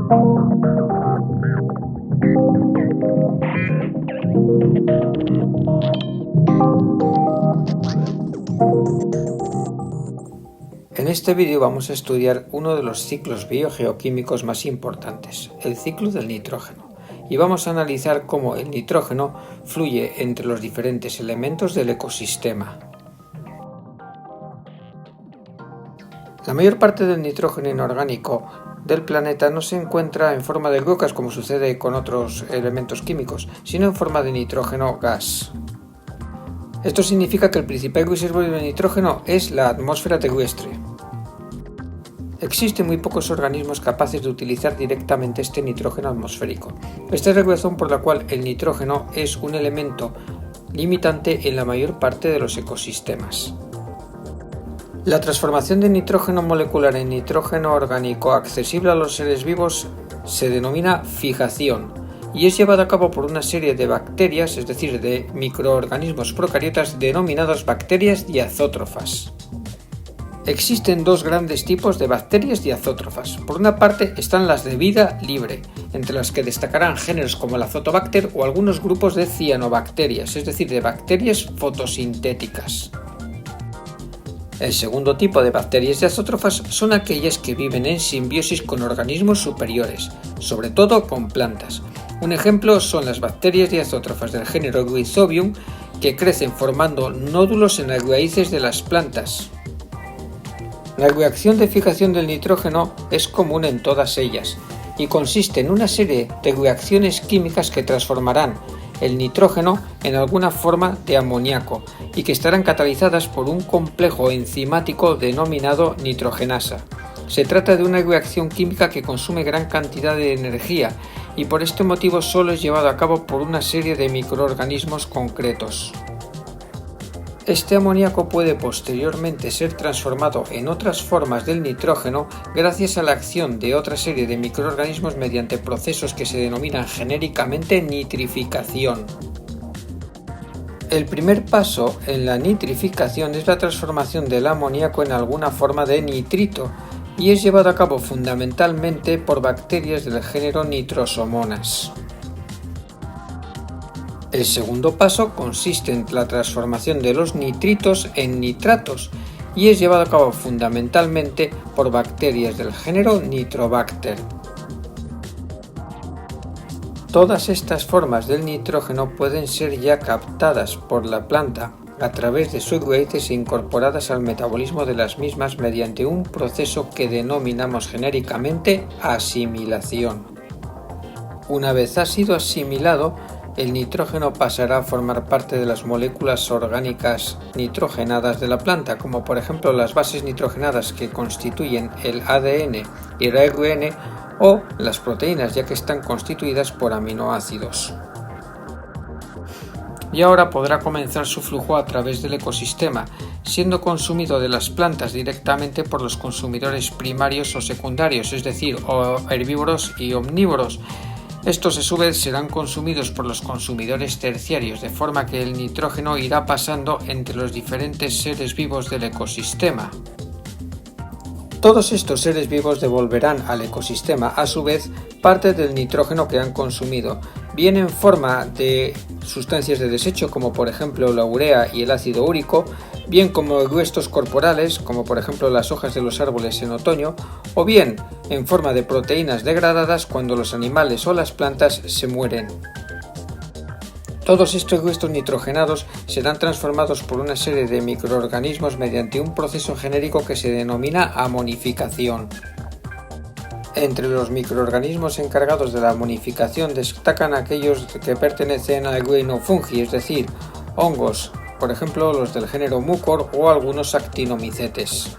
En este vídeo vamos a estudiar uno de los ciclos biogeoquímicos más importantes, el ciclo del nitrógeno, y vamos a analizar cómo el nitrógeno fluye entre los diferentes elementos del ecosistema. La mayor parte del nitrógeno inorgánico del planeta no se encuentra en forma de rocas como sucede con otros elementos químicos, sino en forma de nitrógeno gas. Esto significa que el principal reservorio de nitrógeno es la atmósfera terrestre. Existen muy pocos organismos capaces de utilizar directamente este nitrógeno atmosférico. Esta es la razón por la cual el nitrógeno es un elemento limitante en la mayor parte de los ecosistemas. La transformación de nitrógeno molecular en nitrógeno orgánico accesible a los seres vivos se denomina fijación y es llevada a cabo por una serie de bacterias, es decir, de microorganismos procariotas denominados bacterias diazótrofas. Existen dos grandes tipos de bacterias diazótrofas. Por una parte están las de vida libre, entre las que destacarán géneros como el Azotobacter o algunos grupos de cianobacterias, es decir, de bacterias fotosintéticas. El segundo tipo de bacterias diazótrofas son aquellas que viven en simbiosis con organismos superiores, sobre todo con plantas. Un ejemplo son las bacterias diazótrofas del género Rhizobium, que crecen formando nódulos en las raíces de las plantas. La reacción de fijación del nitrógeno es común en todas ellas y consiste en una serie de reacciones químicas que transformarán el nitrógeno en alguna forma de amoníaco y que estarán catalizadas por un complejo enzimático denominado nitrogenasa. Se trata de una reacción química que consume gran cantidad de energía y por este motivo solo es llevado a cabo por una serie de microorganismos concretos. Este amoníaco puede posteriormente ser transformado en otras formas del nitrógeno gracias a la acción de otra serie de microorganismos mediante procesos que se denominan genéricamente nitrificación. El primer paso en la nitrificación es la transformación del amoníaco en alguna forma de nitrito y es llevado a cabo fundamentalmente por bacterias del género Nitrosomonas. El segundo paso consiste en la transformación de los nitritos en nitratos y es llevado a cabo fundamentalmente por bacterias del género Nitrobacter. Todas estas formas del nitrógeno pueden ser ya captadas por la planta a través de sus raíces e incorporadas al metabolismo de las mismas mediante un proceso que denominamos genéricamente asimilación. Una vez ha sido asimilado, el nitrógeno pasará a formar parte de las moléculas orgánicas nitrogenadas de la planta, como por ejemplo las bases nitrogenadas que constituyen el ADN y el ARN o las proteínas, ya que están constituidas por aminoácidos. Y ahora podrá comenzar su flujo a través del ecosistema, siendo consumido de las plantas directamente por los consumidores primarios o secundarios, es decir, herbívoros y omnívoros. Estos a su vez serán consumidos por los consumidores terciarios, de forma que el nitrógeno irá pasando entre los diferentes seres vivos del ecosistema. Todos estos seres vivos devolverán al ecosistema a su vez parte del nitrógeno que han consumido, bien en forma de sustancias de desecho como por ejemplo la urea y el ácido úrico, bien como restos corporales como por ejemplo las hojas de los árboles en otoño, o bien en forma de proteínas degradadas cuando los animales o las plantas se mueren. Todos estos restos nitrogenados serán transformados por una serie de microorganismos mediante un proceso genérico que se denomina amonificación. Entre los microorganismos encargados de la amonificación destacan aquellos que pertenecen al reino fungi, es decir, hongos, por ejemplo los del género Mucor o algunos actinomicetes.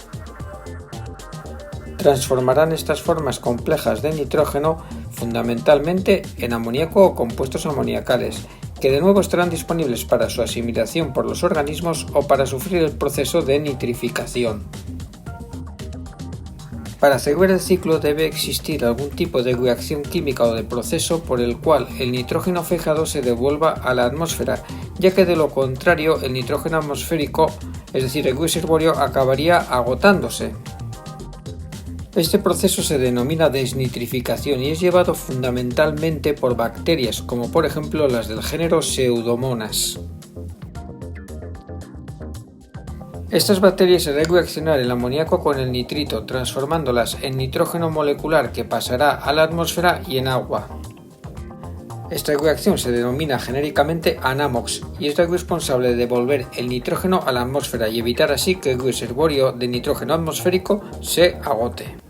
Transformarán estas formas complejas de nitrógeno fundamentalmente en amoníaco o compuestos amoniacales, que de nuevo estarán disponibles para su asimilación por los organismos o para sufrir el proceso de nitrificación. Para asegurar el ciclo debe existir algún tipo de reacción química o de proceso por el cual el nitrógeno fijado se devuelva a la atmósfera, ya que de lo contrario el nitrógeno atmosférico, es decir, el reservorio, acabaría agotándose. Este proceso se denomina desnitrificación y es llevado fundamentalmente por bacterias, como por ejemplo las del género Pseudomonas. Estas bacterias harán reaccionar el amoníaco con el nitrito, transformándolas en nitrógeno molecular que pasará a la atmósfera y en agua. Esta reacción se denomina genéricamente anamox y es la responsable de devolver el nitrógeno a la atmósfera y evitar así que el reservorio de nitrógeno atmosférico se agote.